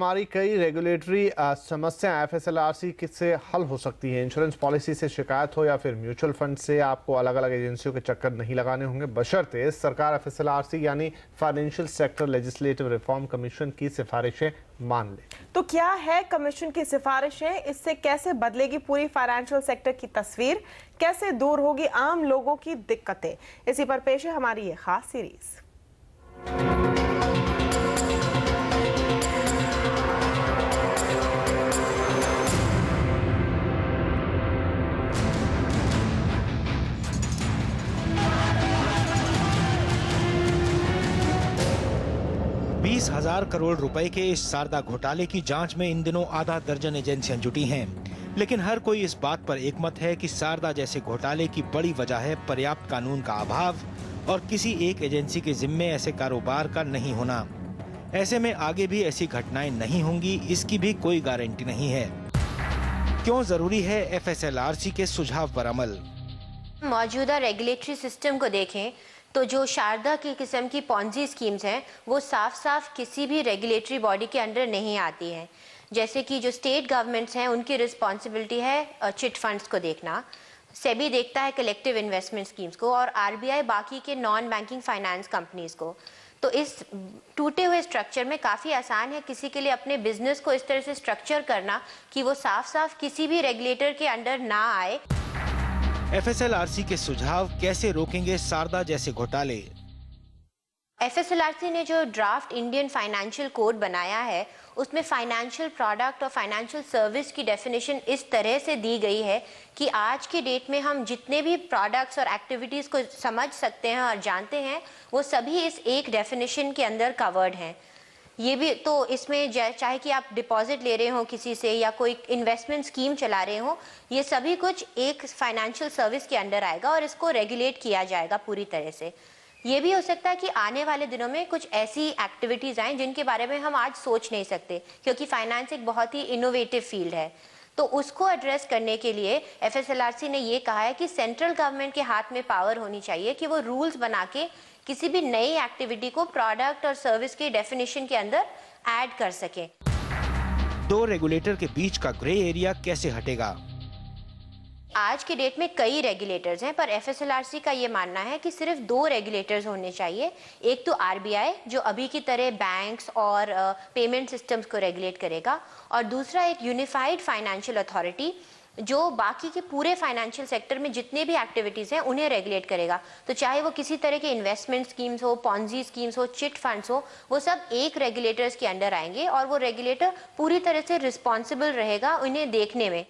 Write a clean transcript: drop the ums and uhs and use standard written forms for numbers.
हमारी कई रेगुलेटरी समस्याएं एफएसएलआरसी किससे हल हो सकती हैं? इंश्योरेंस पॉलिसी से शिकायत हो या फिर म्यूचुअल फंड से, आपको अलग अलग एजेंसियों के चक्कर नहीं लगाने होंगे, बशर्ते सरकार एफएसएलआरसी यानी financial sector legislative reform commission की सिफारिशें मान ले। तो क्या है कमीशन की सिफारिशें? इससे कैसे बदलेगी पूरी फाइनेंशियल सेक्टर की तस्वीर? कैसे दूर होगी आम लोगों की दिक्कतें? इसी पर पेश है हमारी ये खास सीरीज। 20,000 करोड़ रुपए के इस शारदा घोटाले की जांच में इन दिनों आधा दर्जन एजेंसियां जुटी हैं। लेकिन हर कोई इस बात पर एकमत है कि शारदा जैसे घोटाले की बड़ी वजह है पर्याप्त कानून का अभाव और किसी एक एजेंसी के जिम्मे ऐसे कारोबार का नहीं होना। ऐसे में आगे भी ऐसी घटनाएं नहीं होंगी, इसकी भी कोई गारंटी नहीं है। क्यों जरूरी है एफएसएलआरसी के सुझाव पर अमल? मौजूदा रेगुलेटरी सिस्टम को देखें तो जो शारदा की किस्म की पॉन्जी स्कीम्स हैं वो साफ साफ किसी भी रेगुलेटरी बॉडी के अंडर नहीं आती हैं। जैसे कि जो स्टेट गवर्नमेंट्स हैं उनकी रिस्पॉन्सिबिलिटी है चिट फंड्स को देखना, सेबी देखता है कलेक्टिव इन्वेस्टमेंट स्कीम्स को और आरबीआई बाकी के नॉन बैंकिंग फाइनेंस कंपनीज को। तो इस टूटे हुए स्ट्रक्चर में काफ़ी आसान है किसी के लिए अपने बिजनेस को इस तरह से स्ट्रक्चर करना कि वो साफ साफ किसी भी रेगुलेटर के अंडर ना आए। एफएसएलआरसी के सुझाव कैसे रोकेंगे शारदा जैसे घोटाले? एफएसएलआरसी ने जो ड्राफ्ट इंडियन फाइनेंशियल कोड बनाया है उसमें फाइनेंशियल प्रोडक्ट और फाइनेंशियल सर्विस की डेफिनेशन इस तरह से दी गई है कि आज के डेट में हम जितने भी प्रोडक्ट्स और एक्टिविटीज़ को समझ सकते हैं और जानते हैं वो सभी इस एक डेफिनेशन के अंदर कवर्ड हैं। ये भी तो इसमें चाहे कि आप डिपॉजिट ले रहे हो किसी से या कोई इन्वेस्टमेंट स्कीम चला रहे हो, ये सभी कुछ एक फाइनेंशियल सर्विस के अंडर आएगा और इसको रेगुलेट किया जाएगा पूरी तरह से। ये भी हो सकता है कि आने वाले दिनों में कुछ ऐसी एक्टिविटीज़ आएँ जिनके बारे में हम आज सोच नहीं सकते, क्योंकि फाइनेंस एक बहुत ही इनोवेटिव फील्ड है। तो उसको एड्रेस करने के लिए एफएसएलआरसी ने ये कहा है कि सेंट्रल गवर्नमेंट के हाथ में पावर होनी चाहिए कि वो रूल्स बना के किसी भी नई एक्टिविटी को प्रोडक्ट और सर्विस के डेफिनेशन के अंदर ऐड कर सके। दो रेगुलेटर के बीच का ग्रे एरिया कैसे हटेगा? आज के डेट में कई रेगुलेटर्स हैं, पर एफएसएलआरसी का ये मानना है कि सिर्फ 2 रेगुलेटर्स होने चाहिए। एक तो आरबीआई जो अभी की तरह बैंक्स और पेमेंट सिस्टम्स को रेगुलेट करेगा, और दूसरा एक यूनिफाइड फाइनेंशियल अथॉरिटी जो बाकी के पूरे फाइनेंशियल सेक्टर में जितने भी एक्टिविटीज़ हैं उन्हें रेगुलेट करेगा। तो चाहे वो किसी तरह के इन्वेस्टमेंट स्कीम्स हो, पॉन्जी स्कीम्स हो, चिट फंड्स हो, वो सब एक रेगुलेटर्स के अंडर आएंगे और वो रेगुलेटर पूरी तरह से रिस्पॉन्सिबल रहेगा उन्हें देखने में।